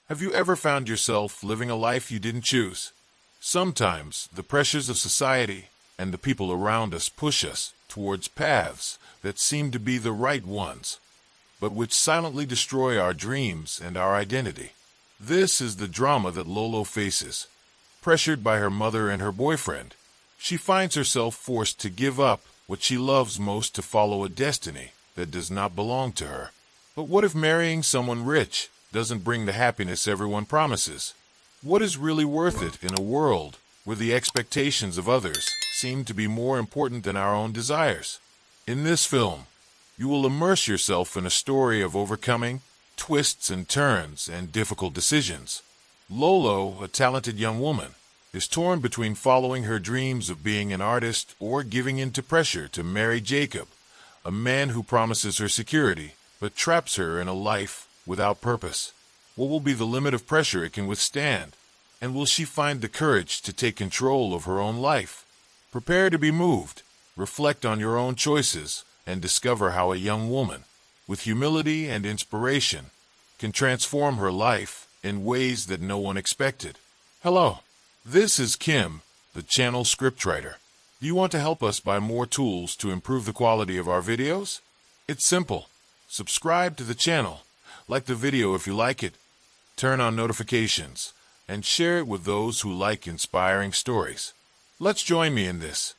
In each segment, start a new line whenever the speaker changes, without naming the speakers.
Have you ever found yourself living a life you didn't choose? Sometimes the pressures of society and the people around us push us towards paths that seem to be the right ones, but which silently destroy our dreams and our identity. This is the drama that Lolo faces. Pressured by her mother and her boyfriend, she finds herself forced to give up what she loves most to follow a destiny that does not belong to her. But what if marrying someone rich doesn't bring the happiness everyone promises? What is really worth it in a world where the expectations of others seem to be more important than our own desires? In this film, you will immerse yourself in a story of overcoming twists and turns and difficult decisions. Lolo, a talented young woman, is torn between following her dreams of being an artist or giving in to pressure to marry Jacob, a man who promises her security but traps her in a life without purpose. What will be the limit of pressure it can withstand? And will she find the courage to take control of her own life? Prepare to be moved, reflect on your own choices, and discover how a young woman, with humility and inspiration, can transform her life in ways that no one expected. Hello, this is Kim, the channel scriptwriter. Do you want to help us buy more tools to improve the quality of our videos? It's simple. Subscribe to the channel, like the video if you like it, turn on notifications, and share it with those who like inspiring stories. Let's join me in this.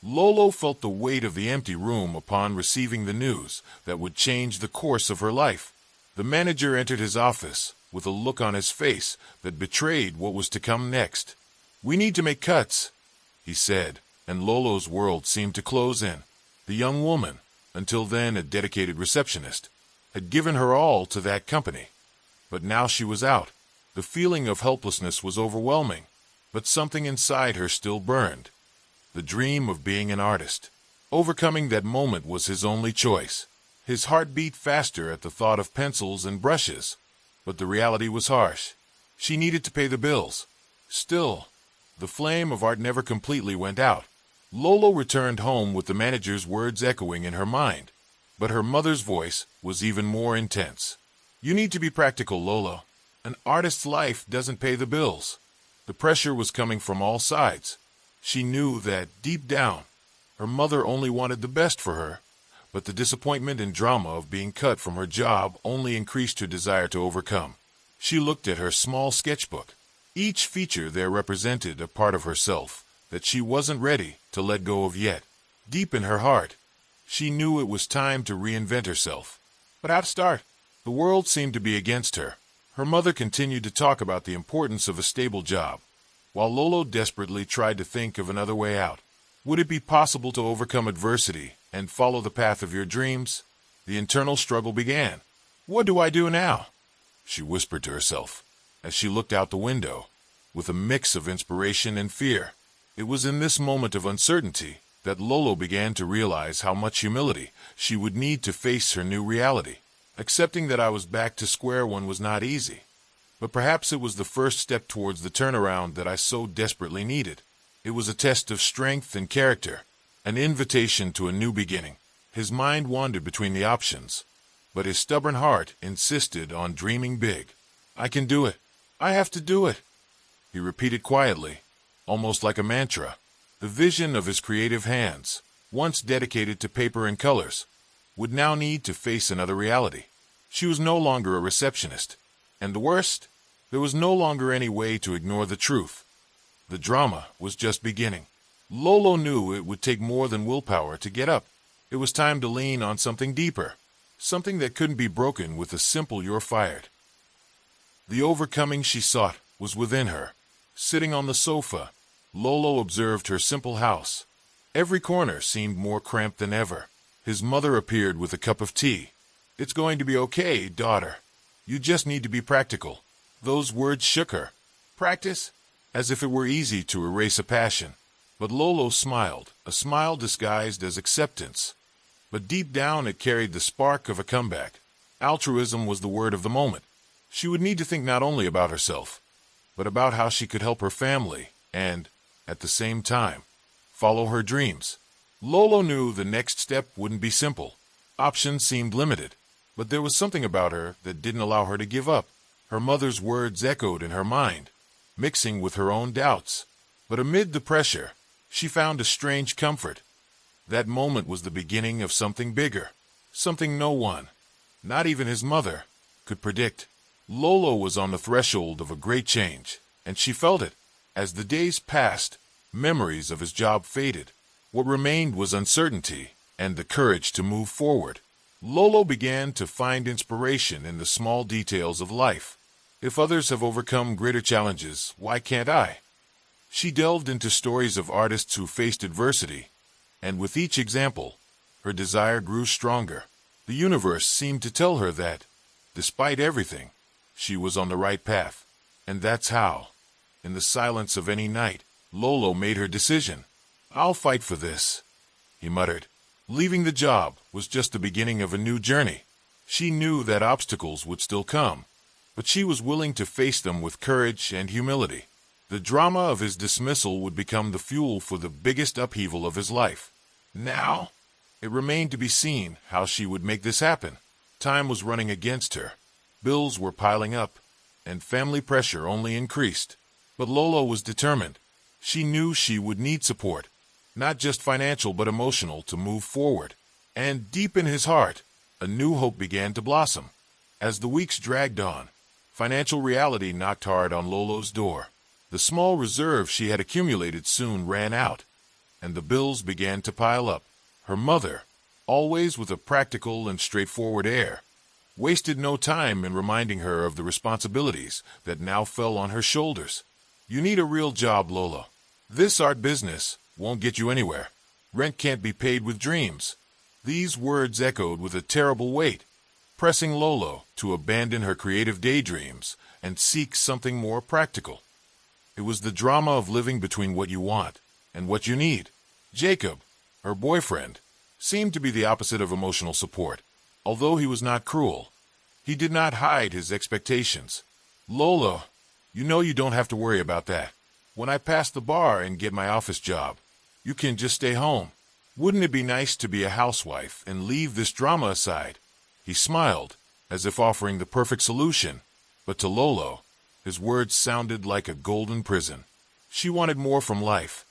Lolo felt the weight of the empty room upon receiving the news that would change the course of her life. The manager entered his office with a look on his face that betrayed what was to come next. "We need to make cuts," he said, and Lolo's world seemed to close in. The young woman, until then a dedicated receptionist, had given her all to that company. But now she was out. The feeling of helplessness was overwhelming, but something inside her still burned. The dream of being an artist. Overcoming that moment was his only choice. His heart beat faster at the thought of pencils and brushes, but the reality was harsh. She needed to pay the bills. Still, the flame of art never completely went out. Lolo returned home with the manager's words echoing in her mind, but her mother's voice was even more intense. "You need to be practical, Lolo. An artist's life doesn't pay the bills." The pressure was coming from all sides. She knew that, deep down, her mother only wanted the best for her, but the disappointment and drama of being cut from her job only increased her desire to overcome. She looked at her small sketchbook. Each feature there represented a part of herself that she wasn't ready to let go of yet. Deep in her heart, she knew it was time to reinvent herself. But how to start? The world seemed to be against her. Her mother continued to talk about the importance of a stable job, while Lolo desperately tried to think of another way out. Would it be possible to overcome adversity and follow the path of your dreams? The internal struggle began. "What do I do now?" she whispered to herself as she looked out the window, with a mix of inspiration and fear. It was in this moment of uncertainty that Lolo began to realize how much humility she would need to face her new reality. Accepting that I was back to square one was not easy, but perhaps it was the first step towards the turnaround that I so desperately needed. It was a test of strength and character, an invitation to a new beginning. His mind wandered between the options, but his stubborn heart insisted on dreaming big. "I can do it. I have to do it," he repeated quietly, almost like a mantra. The vision of his creative hands, once dedicated to paper and colors, would now need to face another reality. She was no longer a receptionist, and the worst, there was no longer any way to ignore the truth. The drama was just beginning. Lolo knew it would take more than willpower to get up. It was time to lean on something deeper, something that couldn't be broken with a simple "you're fired." The overcoming she sought was within her. Sitting on the sofa, Lolo observed her simple house. Every corner seemed more cramped than ever. His mother appeared with a cup of tea. "It's going to be okay, daughter. You just need to be practical." Those words shook her. Practice? As if it were easy to erase a passion. But Lolo smiled, a smile disguised as acceptance. But deep down it carried the spark of a comeback. Altruism was the word of the moment. She would need to think not only about herself, but about how she could help her family and, at the same time, follow her dreams. Lolo knew the next step wouldn't be simple. Options seemed limited, but there was something about her that didn't allow her to give up. Her mother's words echoed in her mind, mixing with her own doubts. But amid the pressure, she found a strange comfort. That moment was the beginning of something bigger, something no one, not even his mother, could predict. Lolo was on the threshold of a great change, and she felt it. As the days passed, memories of his job faded. What remained was uncertainty and the courage to move forward. Lolo began to find inspiration in the small details of life. If others have overcome greater challenges, why can't I? She delved into stories of artists who faced adversity, and with each example, her desire grew stronger. The universe seemed to tell her that, despite everything, she was on the right path. And that's how, in the silence of any night, Lolo made her decision. "I'll fight for this," he muttered. Leaving the job was just the beginning of a new journey. She knew that obstacles would still come, but she was willing to face them with courage and humility. The drama of his dismissal would become the fuel for the biggest upheaval of his life. Now, it remained to be seen how she would make this happen. Time was running against her. Bills were piling up, and family pressure only increased. But Lolo was determined. She knew she would need support, not just financial but emotional, to move forward. And deep in his heart, a new hope began to blossom. As the weeks dragged on, financial reality knocked hard on Lolo's door. The small reserve she had accumulated soon ran out, and the bills began to pile up. Her mother, always with a practical and straightforward air, wasted no time in reminding her of the responsibilities that now fell on her shoulders. "You need a real job, Lolo. This art business won't get you anywhere. Rent can't be paid with dreams." These words echoed with a terrible weight, pressing Lolo to abandon her creative daydreams and seek something more practical. It was the drama of living between what you want and what you need. Jacob, her boyfriend, seemed to be the opposite of emotional support. Although he was not cruel, he did not hide his expectations. "Lolo, you know you don't have to worry about that. When I pass the bar and get my office job, you can just stay home. Wouldn't it be nice to be a housewife and leave this drama aside?" He smiled, as if offering the perfect solution, but to Lolo, his words sounded like a golden prison. She wanted more from life.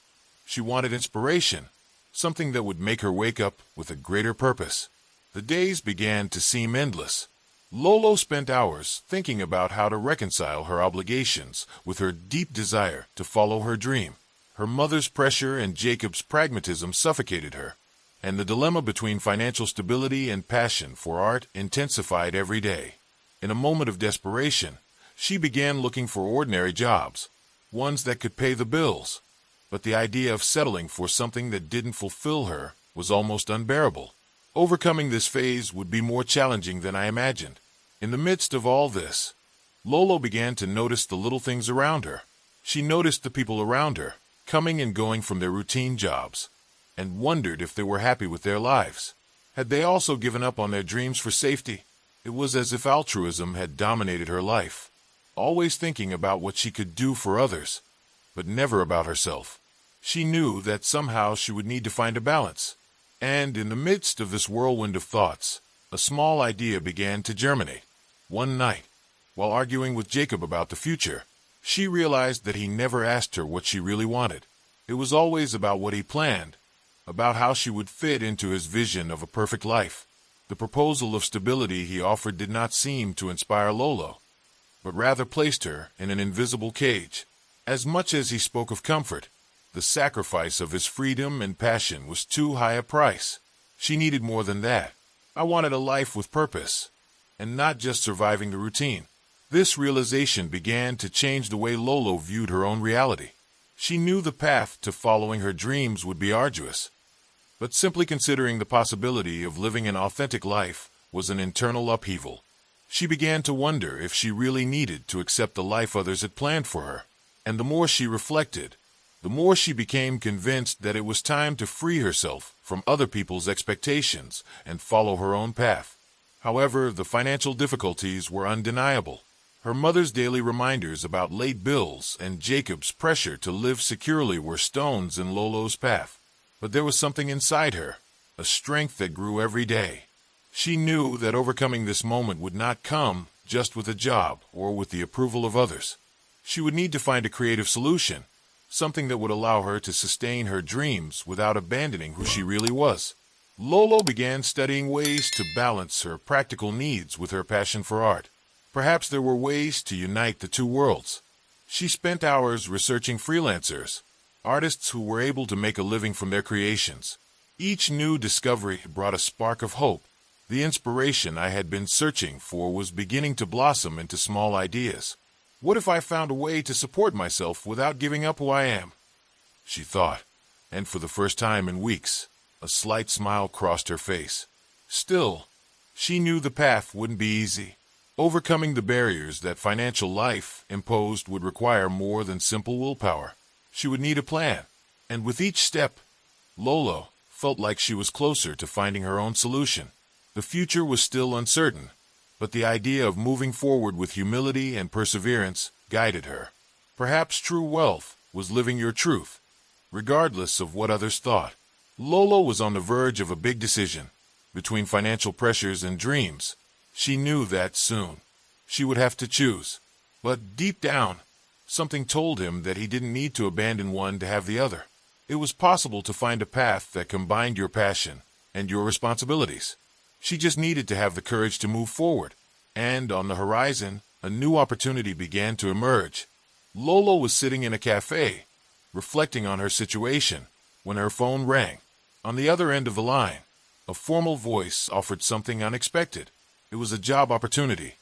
She wanted inspiration, something that would make her wake up with a greater purpose. The days began to seem endless. Lolo spent hours thinking about how to reconcile her obligations with her deep desire to follow her dream. Her mother's pressure and Jacob's pragmatism suffocated her, and the dilemma between financial stability and passion for art intensified every day. In a moment of desperation, she began looking for ordinary jobs, ones that could pay the bills. But the idea of settling for something that didn't fulfill her was almost unbearable. Overcoming this phase would be more challenging than I imagined. In the midst of all this, Lolo began to notice the little things around her. She noticed the people around her, coming and going from their routine jobs, and wondered if they were happy with their lives. Had they also given up on their dreams for safety? It was as if altruism had dominated her life, always thinking about what she could do for others, but never about herself. She knew that somehow she would need to find a balance. And in the midst of this whirlwind of thoughts, a small idea began to germinate. One night, while arguing with Jacob about the future, she realized that he never asked her what she really wanted. It was always about what he planned, about how she would fit into his vision of a perfect life. The proposal of stability he offered did not seem to inspire Lolo, but rather placed her in an invisible cage. As much as he spoke of comfort, the sacrifice of his freedom and passion was too high a price. She needed more than that. "I wanted a life with purpose, and not just surviving the routine." This realization began to change the way Lolo viewed her own reality. She knew the path to following her dreams would be arduous, but simply considering the possibility of living an authentic life was an internal upheaval. She began to wonder if she really needed to accept the life others had planned for her. And the more she reflected, the more she became convinced that it was time to free herself from other people's expectations and follow her own path. However, the financial difficulties were undeniable. Her mother's daily reminders about late bills and Jacob's pressure to live securely were stones in Lolo's path. But there was something inside her, a strength that grew every day. She knew that overcoming this moment would not come just with a job or with the approval of others. She would need to find a creative solution, something that would allow her to sustain her dreams without abandoning who she really was. Lolo began studying ways to balance her practical needs with her passion for art. Perhaps there were ways to unite the two worlds. She spent hours researching freelancers, artists who were able to make a living from their creations. Each new discovery brought a spark of hope. The inspiration I had been searching for was beginning to blossom into small ideas. What if I found a way to support myself without giving up who I am? She thought, and for the first time in weeks, a slight smile crossed her face. Still, she knew the path wouldn't be easy. Overcoming the barriers that financial life imposed would require more than simple willpower. She would need a plan, and with each step, Lolo felt like she was closer to finding her own solution. The future was still uncertain, but the idea of moving forward with humility and perseverance guided her. Perhaps true wealth was living your truth, regardless of what others thought. Lolo was on the verge of a big decision. Between financial pressures and dreams, she knew that soon she would have to choose. But deep down, something told him that he didn't need to abandon one to have the other. It was possible to find a path that combined your passion and your responsibilities. She just needed to have the courage to move forward. And on the horizon, a new opportunity began to emerge. Lolo was sitting in a cafe, reflecting on her situation, when her phone rang. On the other end of the line, a formal voice offered something unexpected. It was a job opportunity,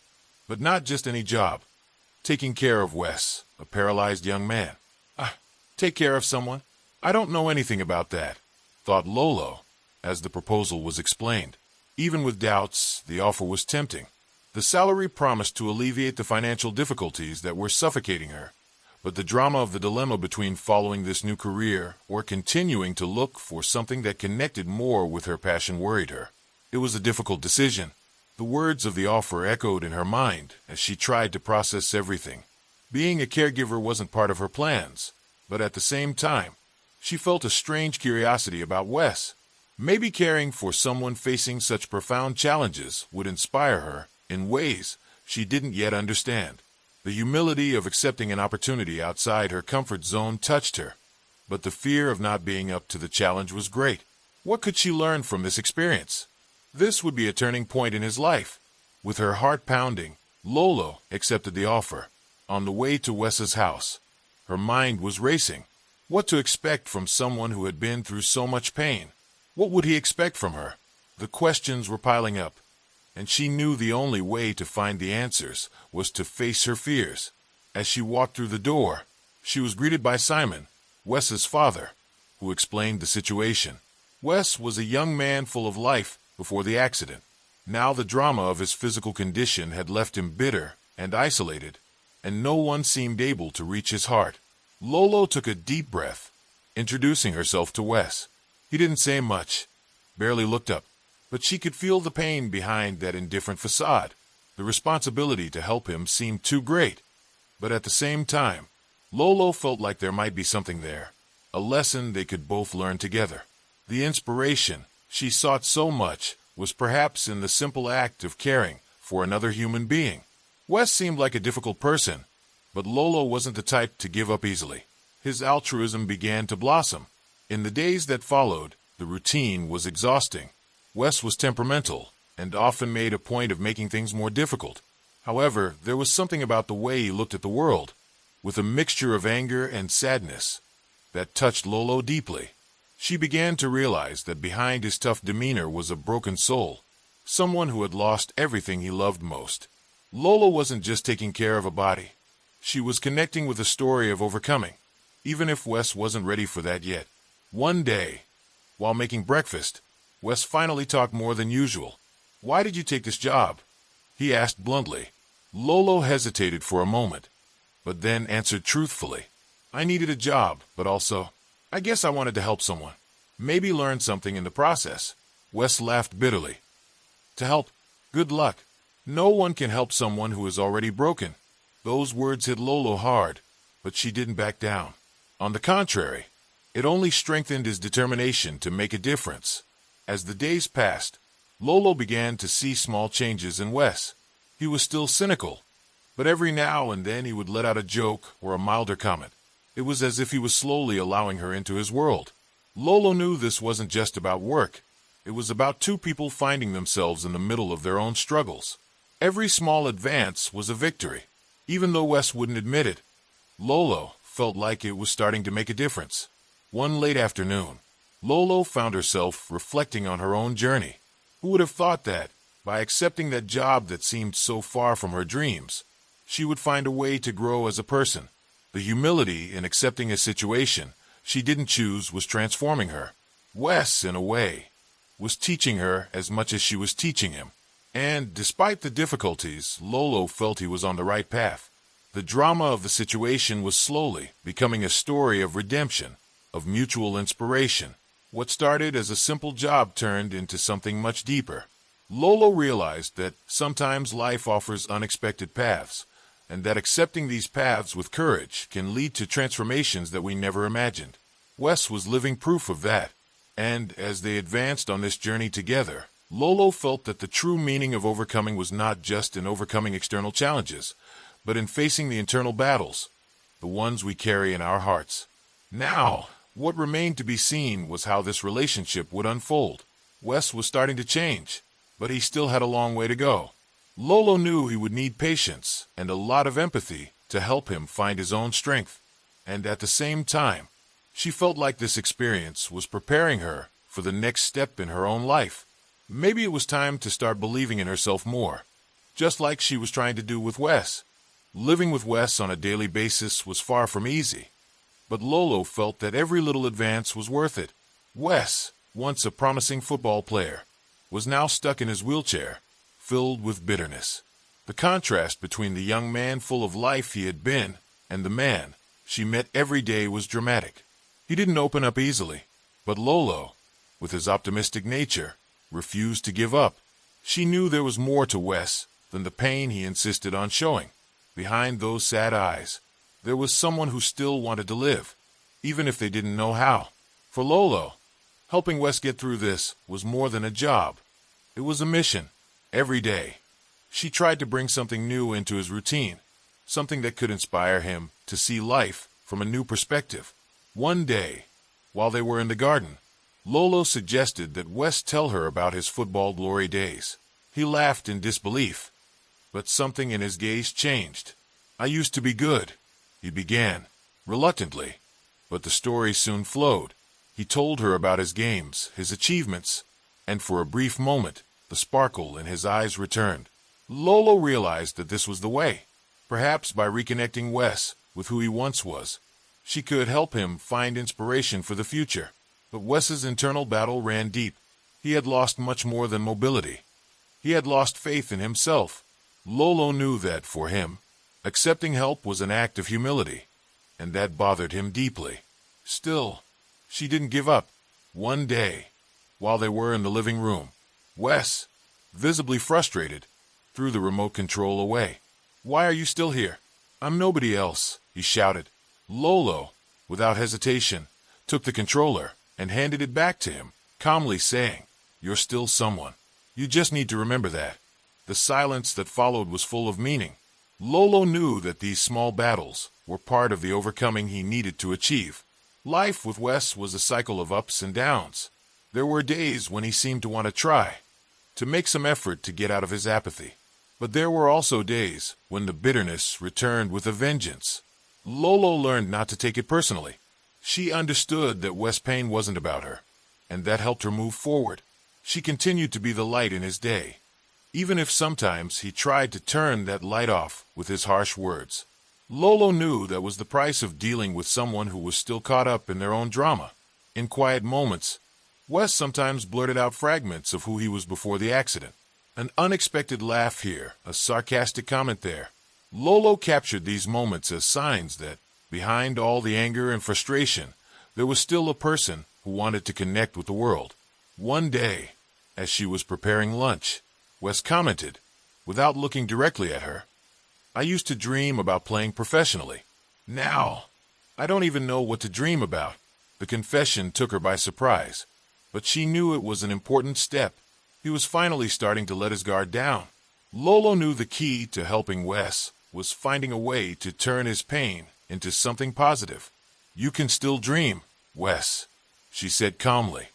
but not just any job. Taking care of Wes, a paralyzed young man. Take care of someone? I don't know anything about that, thought Lolo, as the proposal was explained. Even with doubts, the offer was tempting. The salary promised to alleviate the financial difficulties that were suffocating her. But the drama of the dilemma between following this new career or continuing to look for something that connected more with her passion worried her. It was a difficult decision. The words of the offer echoed in her mind as she tried to process everything. Being a caregiver wasn't part of her plans, but at the same time, she felt a strange curiosity about Wes. Maybe caring for someone facing such profound challenges would inspire her in ways she didn't yet understand. The humility of accepting an opportunity outside her comfort zone touched her, but the fear of not being up to the challenge was great. What could she learn from this experience? This would be a turning point in his life. With her heart pounding, Lolo accepted the offer. On the way to Wes's house, her mind was racing. What to expect from someone who had been through so much pain? What would he expect from her? The questions were piling up, and she knew the only way to find the answers was to face her fears. As she walked through the door, she was greeted by Simon, Wes's father, who explained the situation. Wes was a young man full of life before the accident. Now the drama of his physical condition had left him bitter and isolated, and no one seemed able to reach his heart. Lolo took a deep breath, introducing herself to Wes. He didn't say much, barely looked up, but she could feel the pain behind that indifferent facade. The responsibility to help him seemed too great, but at the same time, Lolo felt like there might be something there, a lesson they could both learn together. The inspiration she sought so much was perhaps in the simple act of caring for another human being. Wes seemed like a difficult person, but Lolo wasn't the type to give up easily. His altruism began to blossom. In the days that followed, the routine was exhausting. Wes was temperamental and often made a point of making things more difficult. However, there was something about the way he looked at the world, with a mixture of anger and sadness, that touched Lolo deeply. She began to realize that behind his tough demeanor was a broken soul, someone who had lost everything he loved most. Lolo wasn't just taking care of a body. She was connecting with a story of overcoming, even if Wes wasn't ready for that yet. One day, while making breakfast, Wes finally talked more than usual. "Why did you take this job?" he asked bluntly. Lolo hesitated for a moment, but then answered truthfully. "I needed a job, but also, I guess I wanted to help someone. Maybe learn something in the process." Wes laughed bitterly. "To help? Good luck. No one can help someone who is already broken." Those words hit Lolo hard, but she didn't back down. On the contrary, it only strengthened his determination to make a difference. As the days passed, Lolo began to see small changes in Wes. He was still cynical, but every now and then he would let out a joke or a milder comment. It was as if he was slowly allowing her into his world. Lolo knew this wasn't just about work. It was about two people finding themselves in the middle of their own struggles. Every small advance was a victory, even though Wes wouldn't admit it. Lolo felt like it was starting to make a difference. One late afternoon, Lolo found herself reflecting on her own journey. Who would have thought that, by accepting that job that seemed so far from her dreams, she would find a way to grow as a person? The humility in accepting a situation she didn't choose was transforming her. Wes, in a way, was teaching her as much as she was teaching him. And despite the difficulties, Lolo felt he was on the right path. The drama of the situation was slowly becoming a story of redemption, of mutual inspiration. What started as a simple job turned into something much deeper. Lolo realized that sometimes life offers unexpected paths, and that accepting these paths with courage can lead to transformations that we never imagined. Wes was living proof of that, and as they advanced on this journey together, Lolo felt that the true meaning of overcoming was not just in overcoming external challenges, but in facing the internal battles, the ones we carry in our hearts. Now, what remained to be seen was how this relationship would unfold. Wes was starting to change, but he still had a long way to go. Lolo knew he would need patience and a lot of empathy to help him find his own strength. And at the same time, she felt like this experience was preparing her for the next step in her own life. Maybe it was time to start believing in herself more, just like she was trying to do with Wes. Living with Wes on a daily basis was far from easy, but Lolo felt that every little advance was worth it. Wes, once a promising football player, was now stuck in his wheelchair, filled with bitterness. The contrast between the young man full of life he had been and the man she met every day was dramatic. He didn't open up easily, but Lolo, with his optimistic nature, refused to give up. She knew there was more to Wes than the pain he insisted on showing. Behind those sad eyes, there was someone who still wanted to live, even if they didn't know how. For Lolo, helping Wes get through this was more than a job. It was a mission. Every day, she tried to bring something new into his routine, something that could inspire him to see life from a new perspective. One day, while they were in the garden, Lolo suggested that Wes tell her about his football glory days. He laughed in disbelief, but something in his gaze changed. "I used to be good," he began, reluctantly, but the story soon flowed. He told her about his games, his achievements, and for a brief moment, the sparkle in his eyes returned. Lolo realized that this was the way. Perhaps by reconnecting Wes with who he once was, she could help him find inspiration for the future. But Wes's internal battle ran deep. He had lost much more than mobility. He had lost faith in himself. Lolo knew that for him, accepting help was an act of humility, and that bothered him deeply. Still, she didn't give up. One day, while they were in the living room, Wes, visibly frustrated, threw the remote control away. "Why are you still here? I'm nobody else," he shouted. Lolo, without hesitation, took the controller and handed it back to him, calmly saying, "You're still someone. You just need to remember that." The silence that followed was full of meaning. Lolo knew that these small battles were part of the overcoming he needed to achieve. Life with Wes was a cycle of ups and downs. There were days when he seemed to want to try, to make some effort to get out of his apathy. But there were also days when the bitterness returned with a vengeance. Lolo learned not to take it personally. She understood that Wes' pain wasn't about her, and that helped her move forward. She continued to be the light in his day, even if sometimes he tried to turn that light off with his harsh words. Lolo knew that was the price of dealing with someone who was still caught up in their own drama. In quiet moments, Wes sometimes blurted out fragments of who he was before the accident. An unexpected laugh here, a sarcastic comment there. Lolo captured these moments as signs that, behind all the anger and frustration, there was still a person who wanted to connect with the world. One day, as she was preparing lunch, Wes commented, without looking directly at her, "I used to dream about playing professionally. Now, I don't even know what to dream about." The confession took her by surprise, but she knew it was an important step. He was finally starting to let his guard down. Lolo knew the key to helping Wes was finding a way to turn his pain into something positive. "You can still dream, Wes," she said calmly.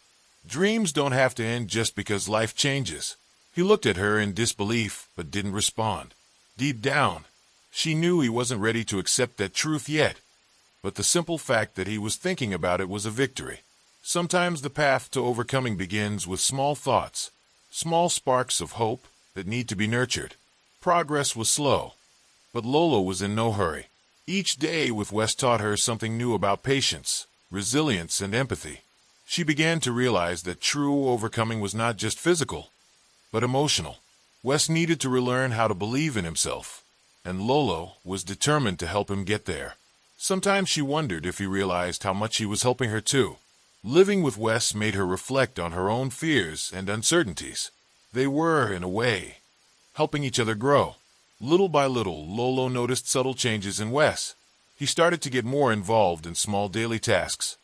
"Dreams don't have to end just because life changes." He looked at her in disbelief, but didn't respond. Deep down, she knew he wasn't ready to accept that truth yet. But the simple fact that he was thinking about it was a victory. Sometimes the path to overcoming begins with small thoughts, small sparks of hope that need to be nurtured. Progress was slow, but Lolo was in no hurry. Each day with Wes taught her something new about patience, resilience, and empathy. She began to realize that true overcoming was not just physical, but emotional. Wes needed to relearn how to believe in himself, and Lolo was determined to help him get there. Sometimes she wondered if he realized how much he was helping her too. Living with Wes made her reflect on her own fears and uncertainties. They were, in a way, helping each other grow. Little by little, Lolo noticed subtle changes in Wes. He started to get more involved in small daily tasks,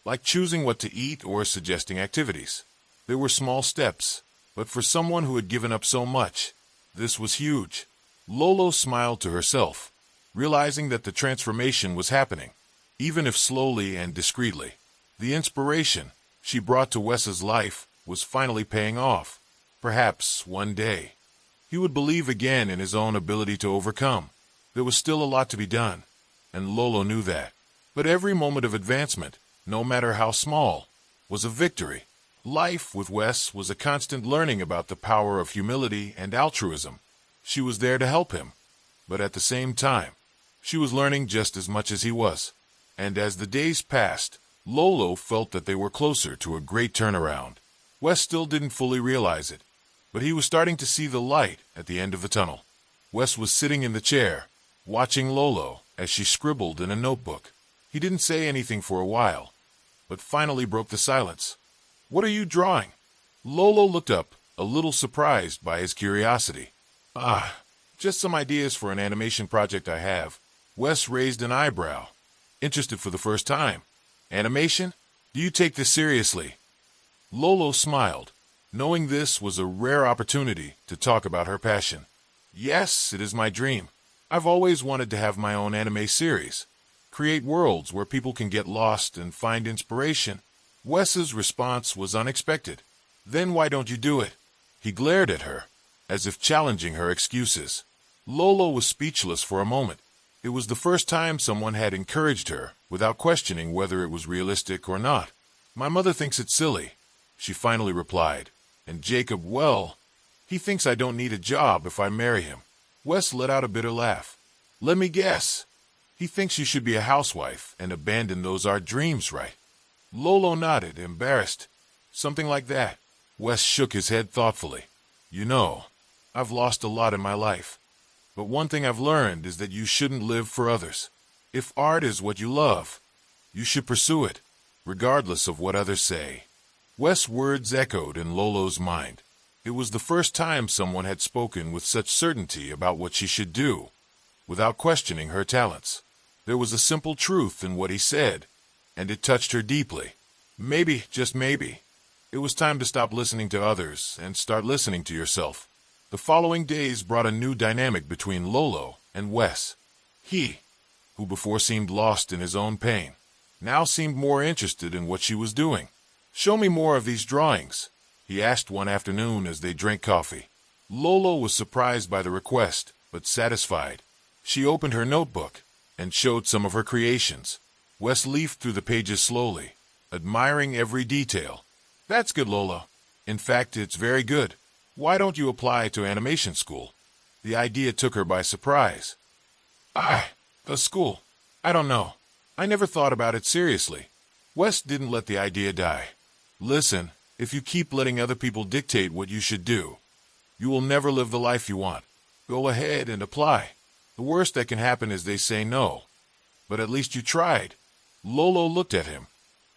like choosing what to eat or suggesting activities. They were small steps, but for someone who had given up so much, this was huge. Lolo smiled to herself, realizing that the transformation was happening, even if slowly and discreetly. The inspiration she brought to Wes's life was finally paying off. Perhaps one day he would believe again in his own ability to overcome. There was still a lot to be done, and Lolo knew that. But every moment of advancement, no matter how small, was a victory. Life with Wes was a constant learning about the power of humility and altruism. She was there to help him, but at the same time, she was learning just as much as he was. And as the days passed, Lolo felt that they were closer to a great turnaround. Wes still didn't fully realize it, but he was starting to see the light at the end of the tunnel. Wes was sitting in the chair, watching Lolo as she scribbled in a notebook. He didn't say anything for a while, but finally broke the silence. "What are you drawing?" Lolo looked up, a little surprised by his curiosity. Just some ideas for an animation project I have." Wes raised an eyebrow, interested for the first time. "Animation? Do you take this seriously?" Lolo smiled, knowing this was a rare opportunity to talk about her passion. "Yes, it is my dream. I've always wanted to have my own anime series. Create worlds where people can get lost and find inspiration." Wes's response was unexpected. "Then why don't you do it?" He glared at her, as if challenging her excuses. Lolo was speechless for a moment. It was the first time someone had encouraged her without questioning whether it was realistic or not. "My mother thinks it's silly," she finally replied. "And Jacob, well, he thinks I don't need a job if I marry him." Wes let out a bitter laugh. "Let me guess. He thinks you should be a housewife and abandon those art dreams, right?" Lolo nodded, embarrassed. "Something like that." Wes shook his head thoughtfully. "You know, I've lost a lot in my life. But one thing I've learned is that you shouldn't live for others. If art is what you love, you should pursue it, regardless of what others say." Wes' words echoed in Lolo's mind. It was the first time someone had spoken with such certainty about what she should do, without questioning her talents. There was a simple truth in what he said, and it touched her deeply. Maybe, just maybe, it was time to stop listening to others and start listening to yourself. The following days brought a new dynamic between Lolo and Wes. He, who before seemed lost in his own pain, now seemed more interested in what she was doing. "Show me more of these drawings," he asked one afternoon as they drank coffee. Lolo was surprised by the request, but satisfied. She opened her notebook and showed some of her creations. Wes leafed through the pages slowly, admiring every detail. "That's good, Lolo. In fact, it's very good. Why don't you apply to animation school?" The idea took her by surprise. The school. I don't know. I never thought about it seriously." Wes didn't let the idea die. "Listen, if you keep letting other people dictate what you should do, you will never live the life you want. Go ahead and apply. The worst that can happen is they say no. But at least you tried." Lolo looked at him,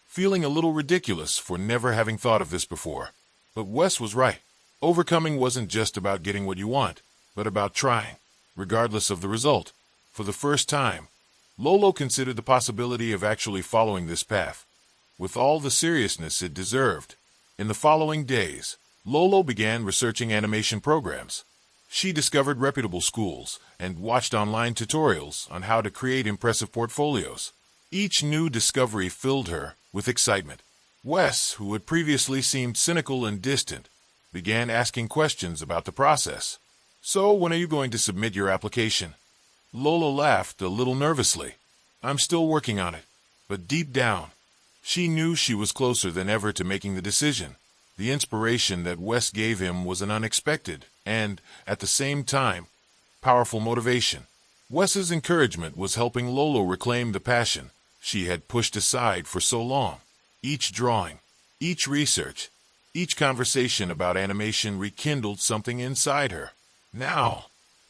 feeling a little ridiculous for never having thought of this before. But Wes was right. Overcoming wasn't just about getting what you want, but about trying, regardless of the result. For the first time, Lolo considered the possibility of actually following this path, with all the seriousness it deserved. In the following days, Lolo began researching animation programs. She discovered reputable schools and watched online tutorials on how to create impressive portfolios. Each new discovery filled her with excitement. Wes, who had previously seemed cynical and distant, began asking questions about the process. "So, when are you going to submit your application?" Lola laughed a little nervously. "I'm still working on it." But deep down, she knew she was closer than ever to making the decision. The inspiration that Wes gave him was an unexpected and, at the same time, powerful motivation. Wes's encouragement was helping Lola reclaim the passion she had pushed aside for so long. Each drawing, each research, each conversation about animation rekindled something inside her. Now,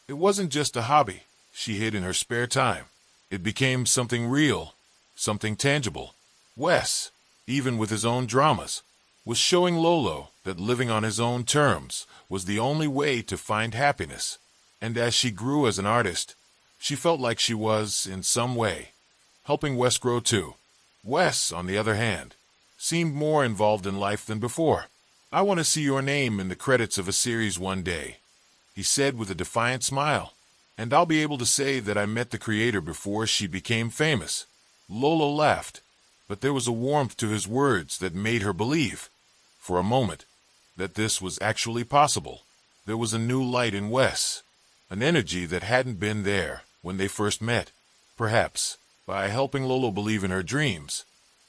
it wasn't just a hobby she hid in her spare time. It became something real, something tangible. Wes, even with his own dramas, was showing Lolo that living on his own terms was the only way to find happiness. And as she grew as an artist, she felt like she was, in some way, helping Wes grow too. Wes, on the other hand, seemed more involved in life than before. "I want to see your name in the credits of a series one day," he said with a defiant smile. "And I'll be able to say that I met the creator before she became famous." Lolo laughed, but there was a warmth to his words that made her believe, for a moment, that this was actually possible. There was a new light in Wes, an energy that hadn't been there when they first met. Perhaps, by helping Lolo believe in her dreams,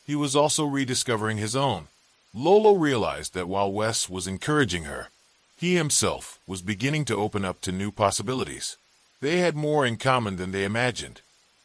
he was also rediscovering his own. Lolo realized that while Wes was encouraging her, he himself was beginning to open up to new possibilities. They had more in common than they imagined.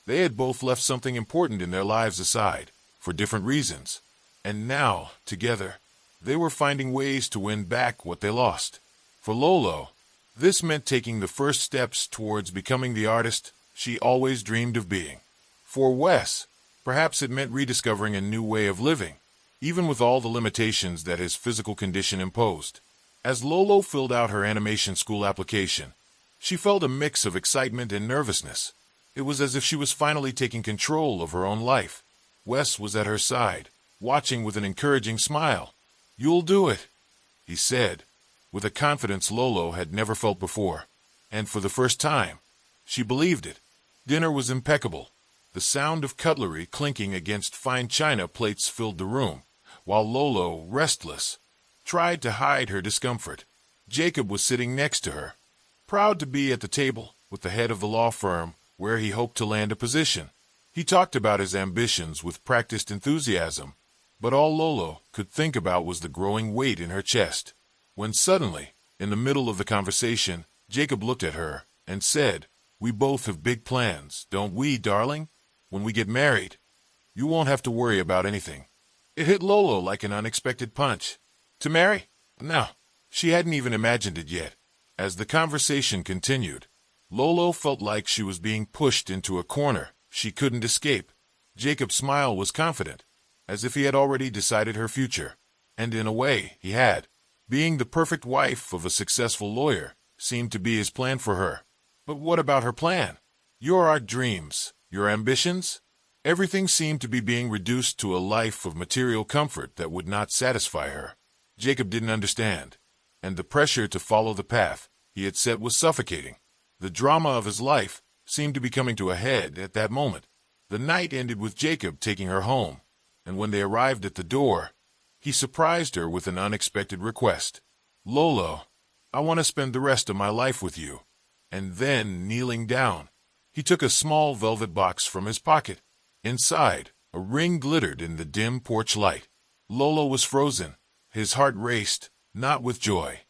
They had both left something important in their lives aside, for different reasons. And now, together, they were finding ways to win back what they lost. For Lolo, this meant taking the first steps towards becoming the artist she always dreamed of being. For Wes, perhaps it meant rediscovering a new way of living, even with all the limitations that his physical condition imposed. As Lolo filled out her animation school application, she felt a mix of excitement and nervousness. It was as if she was finally taking control of her own life. Wes was at her side, watching with an encouraging smile. "You'll do it," he said, with a confidence Lolo had never felt before. And for the first time, she believed it. Dinner was impeccable. The sound of cutlery clinking against fine china plates filled the room, while Lolo, restless, tried to hide her discomfort. Jacob was sitting next to her, proud to be at the table with the head of the law firm where he hoped to land a position. He talked about his ambitions with practiced enthusiasm, but all Lolo could think about was the growing weight in her chest. When suddenly, in the middle of the conversation, Jacob looked at her and said, "We both have big plans, don't we, darling? When we get married, you won't have to worry about anything." It hit Lolo like an unexpected punch. To marry? No, she hadn't even imagined it yet. As the conversation continued, Lolo felt like she was being pushed into a corner she couldn't escape. Jacob's smile was confident, as if he had already decided her future. And in a way, he had. Being the perfect wife of a successful lawyer seemed to be his plan for her. But what about her plan? Your art dreams, your ambitions? Everything seemed to be being reduced to a life of material comfort that would not satisfy her. Jacob didn't understand, and the pressure to follow the path he had set was suffocating. The drama of his life seemed to be coming to a head at that moment. The night ended with Jacob taking her home, and when they arrived at the door, he surprised her with an unexpected request. "Lolo, I want to spend the rest of my life with you." And then, kneeling down, he took a small velvet box from his pocket. Inside, a ring glittered in the dim porch light. Lolo was frozen. His heart raced, not with joy,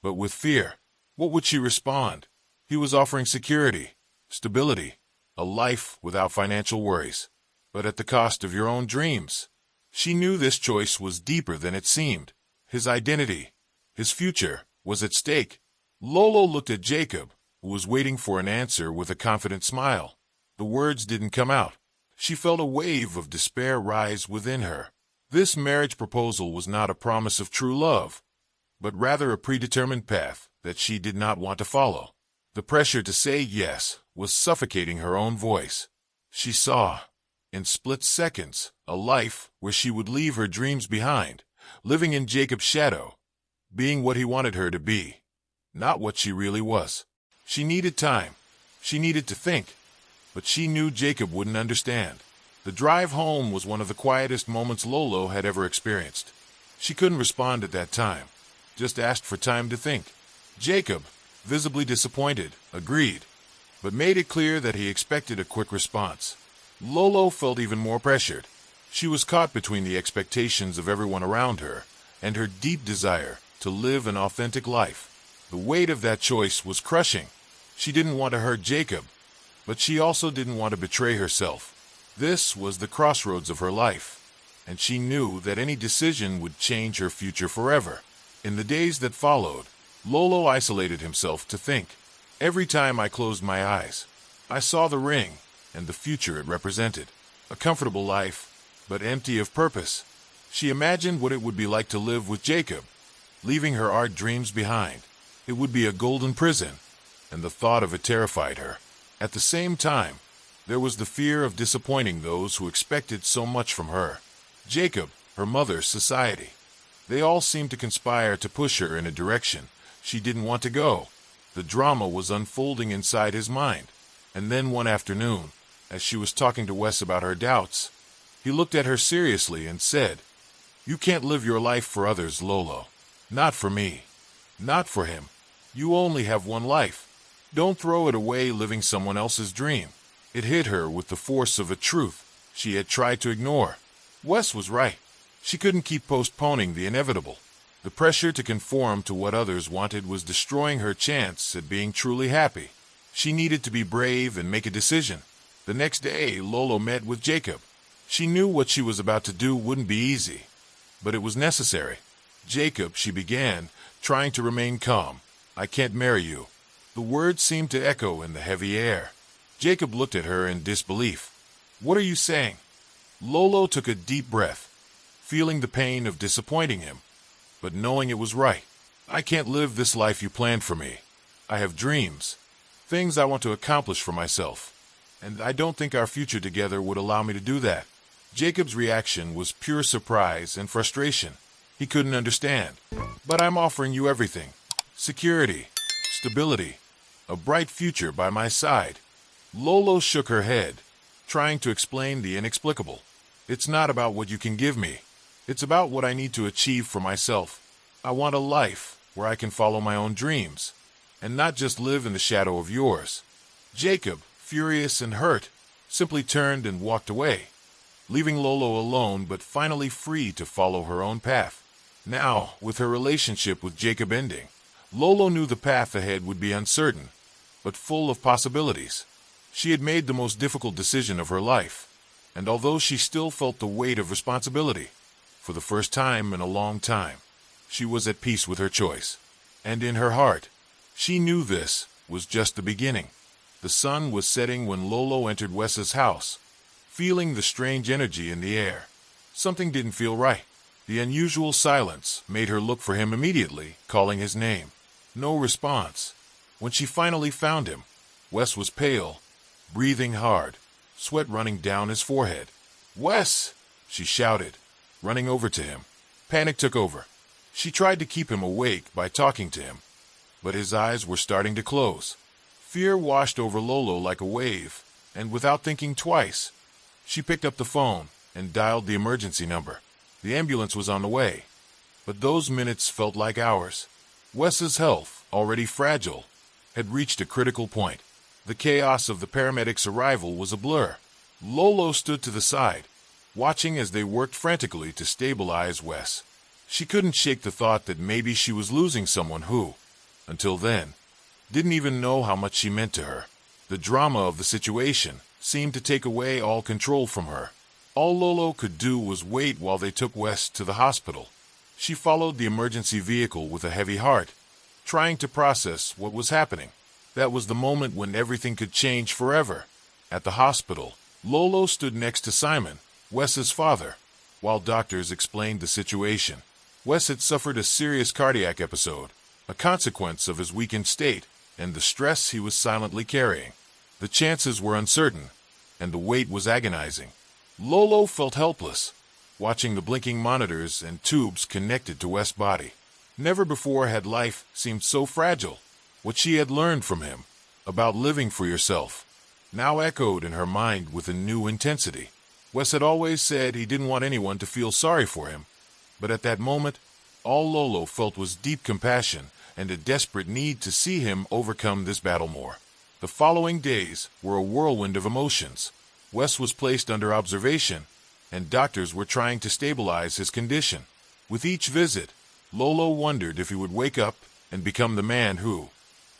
but with fear. What would she respond? He was offering security, stability, a life without financial worries, but at the cost of your own dreams. She knew this choice was deeper than it seemed. His identity, his future, was at stake. Lolo looked at Jacob, who was waiting for an answer with a confident smile. The words didn't come out. She felt a wave of despair rise within her. This marriage proposal was not a promise of true love, but rather a predetermined path that she did not want to follow. The pressure to say yes was suffocating her own voice. She saw, in split seconds, a life where she would leave her dreams behind, living in Jacob's shadow, being what he wanted her to be. not what she really was. She needed time. She needed to think. But she knew Jacob wouldn't understand. The drive home was one of the quietest moments Lolo had ever experienced. She couldn't respond at that time, just asked for time to think. Jacob, visibly disappointed, agreed, but made it clear that he expected a quick response. Lolo felt even more pressured. She was caught between the expectations of everyone around her and her deep desire to live an authentic life. The weight of that choice was crushing. She didn't want to hurt Jacob, but she also didn't want to betray herself. This was the crossroads of her life, and she knew that any decision would change her future forever. In the days that followed, Lolo isolated himself to think. Every time I closed my eyes, I saw the ring and the future it represented. A comfortable life, but empty of purpose. She imagined what it would be like to live with Jacob, leaving her art dreams behind. It would be a golden prison, and the thought of it terrified her. At the same time, there was the fear of disappointing those who expected so much from her. Jacob, her mother, society. They all seemed to conspire to push her in a direction she didn't want to go. The drama was unfolding inside his mind. And then one afternoon, as she was talking to Wes about her doubts, he looked at her seriously and said, "You can't live your life for others, Lolo. Not for me. Not for him. You only have one life. Don't throw it away living someone else's dream." It hit her with the force of a truth she had tried to ignore. Wes was right. She couldn't keep postponing the inevitable. The pressure to conform to what others wanted was destroying her chance at being truly happy. She needed to be brave and make a decision. The next day, Lolo met with Jacob. She knew what she was about to do wouldn't be easy, but it was necessary. "Jacob," she began, trying to remain calm, "I can't marry you." The words seemed to echo in the heavy air. Jacob looked at her in disbelief. "What are you saying?" Lolo took a deep breath, feeling the pain of disappointing him, but knowing it was right. "I can't live this life you planned for me. I have dreams, things I want to accomplish for myself, and I don't think our future together would allow me to do that." Jacob's reaction was pure surprise and frustration. He couldn't understand. "But I'm offering you everything. Security, stability, a bright future by my side." Lolo shook her head, trying to explain the inexplicable. "It's not about what you can give me. It's about what I need to achieve for myself. I want a life where I can follow my own dreams, and not just live in the shadow of yours." Jacob, furious and hurt, simply turned and walked away, leaving Lolo alone but finally free to follow her own path. Now, with her relationship with Jacob ending, Lolo knew the path ahead would be uncertain, but full of possibilities. She had made the most difficult decision of her life, and although she still felt the weight of responsibility, for the first time in a long time, she was at peace with her choice. And in her heart, she knew this was just the beginning. The sun was setting when Lolo entered Wes's house, feeling the strange energy in the air. Something didn't feel right. The unusual silence made her look for him immediately, calling his name. No response. When she finally found him, Wes was pale, breathing hard, sweat running down his forehead. "Wes!" she shouted, running over to him. Panic took over. She tried to keep him awake by talking to him, but his eyes were starting to close. Fear washed over Lolo like a wave, and without thinking twice, she picked up the phone and dialed the emergency number. The ambulance was on the way, but those minutes felt like hours. Wes's health, already fragile, had reached a critical point. The chaos of the paramedics' arrival was a blur. Lolo stood to the side, watching as they worked frantically to stabilize Wes. She couldn't shake the thought that maybe she was losing someone who, until then, didn't even know how much she meant to her. The drama of the situation seemed to take away all control from her. All Lolo could do was wait while they took Wes to the hospital. She followed the emergency vehicle with a heavy heart, trying to process what was happening. That was the moment when everything could change forever. At the hospital, Lolo stood next to Simon, Wes's father, while doctors explained the situation. Wes had suffered a serious cardiac episode, a consequence of his weakened state and the stress he was silently carrying. The chances were uncertain, and the wait was agonizing. Lolo felt helpless, watching the blinking monitors and tubes connected to Wes' body. Never before had life seemed so fragile. What she had learned from him about living for yourself now echoed in her mind with a new intensity. Wes had always said he didn't want anyone to feel sorry for him, but at that moment, all Lolo felt was deep compassion and a desperate need to see him overcome this battle more. The following days were a whirlwind of emotions. Wes was placed under observation, and doctors were trying to stabilize his condition. With each visit, Lolo wondered if he would wake up and become the man who,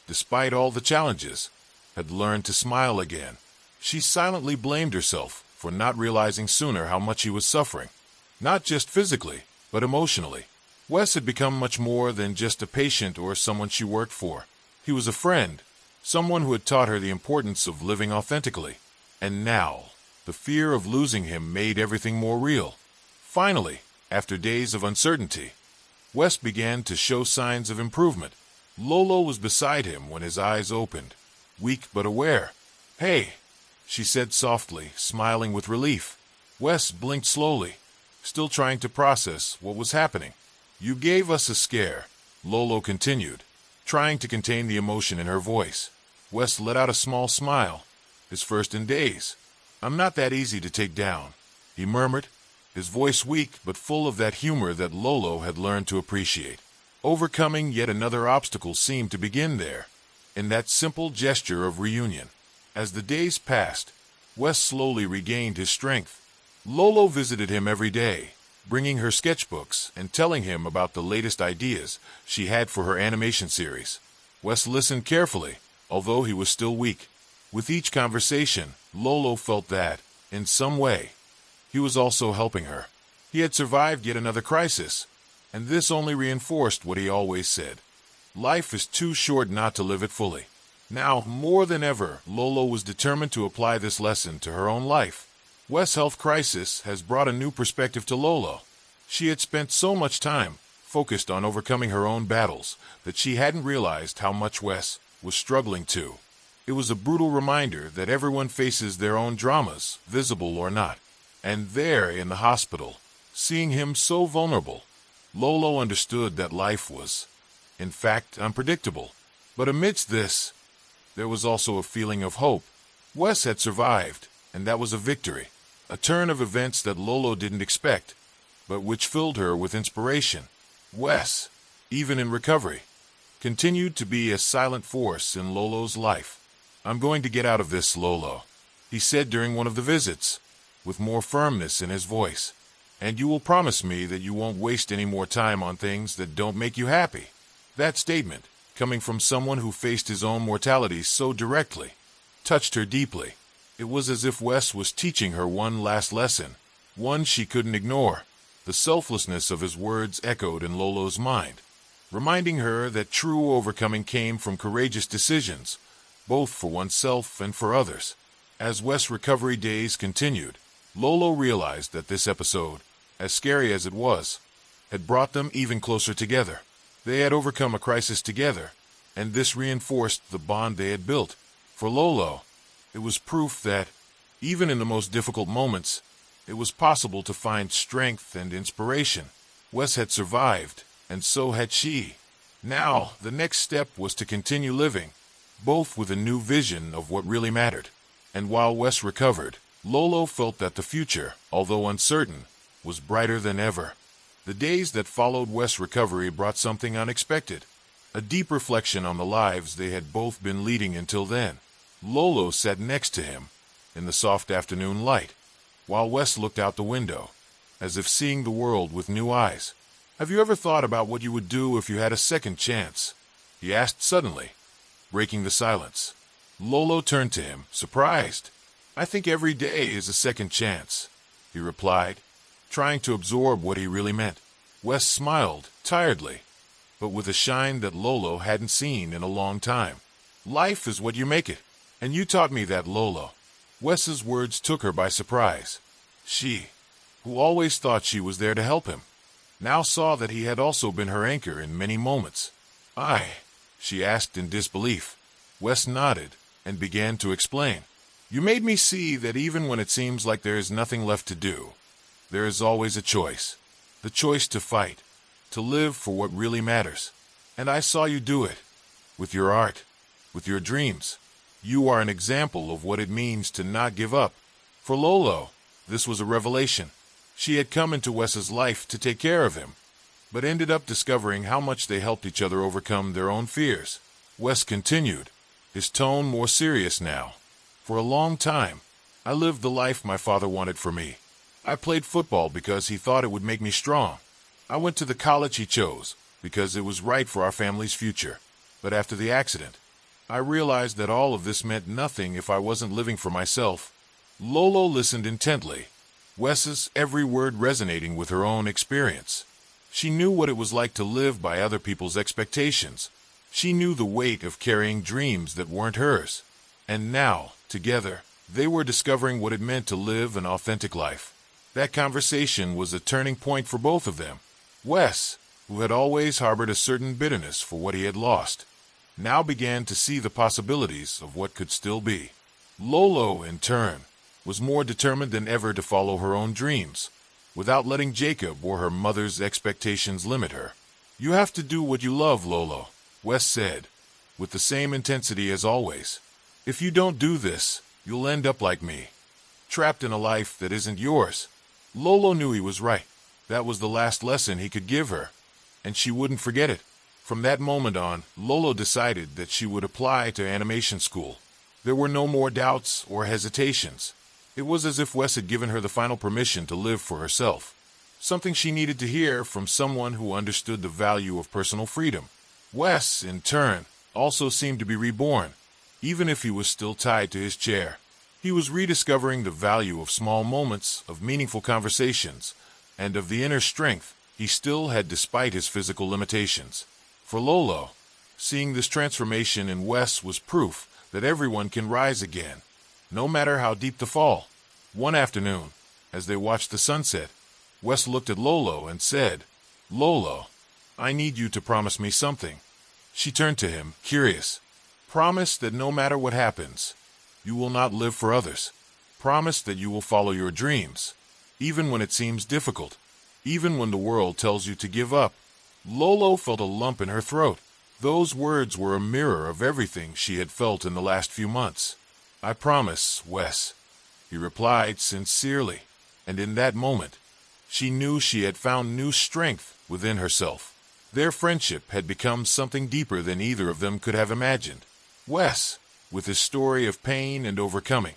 despite all the challenges, had learned to smile again. She silently blamed herself for not realizing sooner how much he was suffering, not just physically, but emotionally. Wes had become much more than just a patient or someone she worked for. He was a friend, someone who had taught her the importance of living authentically. And now, the fear of losing him made everything more real. Finally, after days of uncertainty, Wes began to show signs of improvement. Lolo was beside him when his eyes opened, weak but aware. "Hey," she said softly, smiling with relief. Wes blinked slowly, still trying to process what was happening. "You gave us a scare," Lolo continued, trying to contain the emotion in her voice. Wes let out a small smile, his first in days. "I'm not that easy to take down," he murmured, his voice weak but full of that humor that Lolo had learned to appreciate. Overcoming yet another obstacle seemed to begin there, in that simple gesture of reunion. As the days passed, Wes slowly regained his strength. Lolo visited him every day, bringing her sketchbooks and telling him about the latest ideas she had for her animation series. Wes listened carefully, although he was still weak. With each conversation, Lolo felt that, in some way, he was also helping her. He had survived yet another crisis, and this only reinforced what he always said. Life is too short not to live it fully. Now, more than ever, Lolo was determined to apply this lesson to her own life. Wes' health crisis has brought a new perspective to Lolo. She had spent so much time focused on overcoming her own battles that she hadn't realized how much Wes was struggling too. It was a brutal reminder that everyone faces their own dramas, visible or not. And there, in the hospital, seeing him so vulnerable, Lolo understood that life was, in fact, unpredictable. But amidst this, there was also a feeling of hope. Wes had survived, and that was a victory. A turn of events that Lolo didn't expect, but which filled her with inspiration. Wes, even in recovery, continued to be a silent force in Lolo's life. "I'm going to get out of this, Lolo," he said during one of the visits, with more firmness in his voice. "And you will promise me that you won't waste any more time on things that don't make you happy." That statement, coming from someone who faced his own mortality so directly, touched her deeply. It was as if Wes was teaching her one last lesson, one she couldn't ignore. The selflessness of his words echoed in Lolo's mind, reminding her that true overcoming came from courageous decisions, both for oneself and for others. As Wes' recovery days continued, Lolo realized that this episode, as scary as it was, had brought them even closer together. They had overcome a crisis together, and this reinforced the bond they had built. For Lolo, it was proof that, even in the most difficult moments, it was possible to find strength and inspiration. Wes had survived, and so had she. Now, the next step was to continue living, both with a new vision of what really mattered. And while Wes recovered, Lolo felt that the future, although uncertain, was brighter than ever. The days that followed Wes' recovery brought something unexpected, a deep reflection on the lives they had both been leading until then. Lolo sat next to him, in the soft afternoon light, while Wes looked out the window, as if seeing the world with new eyes. "Have you ever thought about what you would do if you had a second chance?" he asked suddenly, breaking the silence. Lolo turned to him, surprised. "I think every day is a second chance," he replied, trying to absorb what he really meant. Wes smiled, tiredly, but with a shine that Lolo hadn't seen in a long time. "Life is what you make it, and you taught me that, Lolo." Wes's words took her by surprise. She, who always thought she was there to help him, now saw that he had also been her anchor in many moments. She asked in disbelief. Wes nodded and began to explain. "You made me see that even when it seems like there is nothing left to do, there is always a choice. The choice to fight, to live for what really matters. And I saw you do it. with your art, with your dreams. You are an example of what it means to not give up. For Lolo, this was a revelation. She had come into Wes's life to take care of him, but ended up discovering how much they helped each other overcome their own fears. Wes continued, his tone more serious now. For a long time, I lived the life my father wanted for me. I played football because he thought it would make me strong. I went to the college he chose because it was right for our family's future. But after the accident, I realized that all of this meant nothing if I wasn't living for myself. Lolo listened intently, Wes's every word resonating with her own experience. She knew what it was like to live by other people's expectations. She knew the weight of carrying dreams that weren't hers. And now, together, they were discovering what it meant to live an authentic life. That conversation was a turning point for both of them. Wes, who had always harbored a certain bitterness for what he had lost, now began to see the possibilities of what could still be. Lolo, in turn, was more determined than ever to follow her own dreams, without letting Jacob or her mother's expectations limit her. "You have to do what you love, Lolo," Wes said, with the same intensity as always. "If you don't do this, you'll end up like me, trapped in a life that isn't yours." Lolo knew he was right. That was the last lesson he could give her, and she wouldn't forget it. From that moment on, Lolo decided that she would apply to animation school. There were no more doubts or hesitations. It was as if Wes had given her the final permission to live for herself, something she needed to hear from someone who understood the value of personal freedom. Wes, in turn, also seemed to be reborn, even if he was still tied to his chair. He was rediscovering the value of small moments, of meaningful conversations, and of the inner strength he still had despite his physical limitations. For Lolo, seeing this transformation in Wes was proof that everyone can rise again, no matter how deep the fall. One afternoon, as they watched the sunset, Wes looked at Lolo and said, "Lolo, I need you to promise me something." She turned to him, curious. "Promise that no matter what happens, you will not live for others. Promise that you will follow your dreams, even when it seems difficult, even when the world tells you to give up." Lolo felt a lump in her throat. Those words were a mirror of everything she had felt in the last few months. "I promise, Wes," he replied sincerely, and in that moment, she knew she had found new strength within herself. Their friendship had become something deeper than either of them could have imagined. Wes, with his story of pain and overcoming,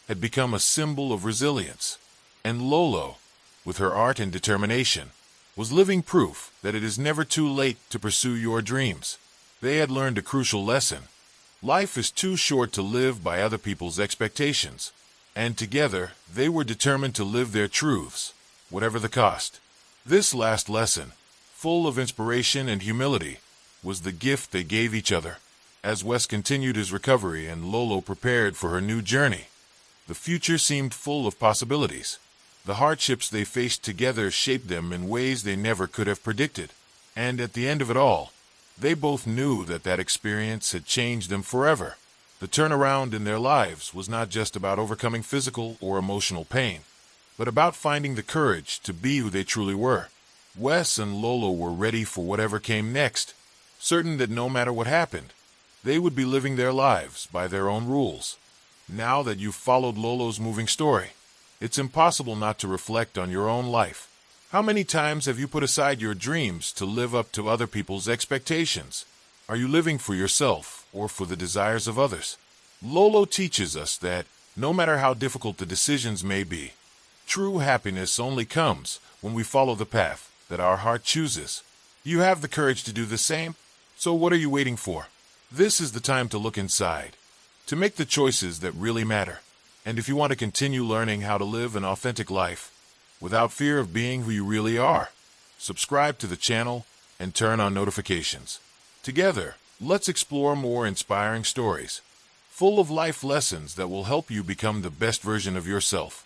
had become a symbol of resilience, and Lolo, with her art and determination, was living proof that it is never too late to pursue your dreams. They had learned a crucial lesson. Life is too short to live by other people's expectations, and together they were determined to live their truths, whatever the cost. This last lesson, full of inspiration and humility, was the gift they gave each other. As Wes continued his recovery and Lolo prepared for her new journey, the future seemed full of possibilities. The hardships they faced together shaped them in ways they never could have predicted. And at the end of it all, they both knew that experience had changed them forever. The turnaround in their lives was not just about overcoming physical or emotional pain, but about finding the courage to be who they truly were. Wes and Lolo were ready for whatever came next, certain that no matter what happened, they would be living their lives by their own rules. Now that you've followed Lolo's moving story, it's impossible not to reflect on your own life. How many times have you put aside your dreams to live up to other people's expectations? Are you living for yourself or for the desires of others? Lolo teaches us that, no matter how difficult the decisions may be, true happiness only comes when we follow the path that our heart chooses. You have the courage to do the same, so what are you waiting for? This is the time to look inside, to make the choices that really matter. And if you want to continue learning how to live an authentic life, without fear of being who you really are, subscribe to the channel and turn on notifications. Together, let's explore more inspiring stories, full of life lessons that will help you become the best version of yourself.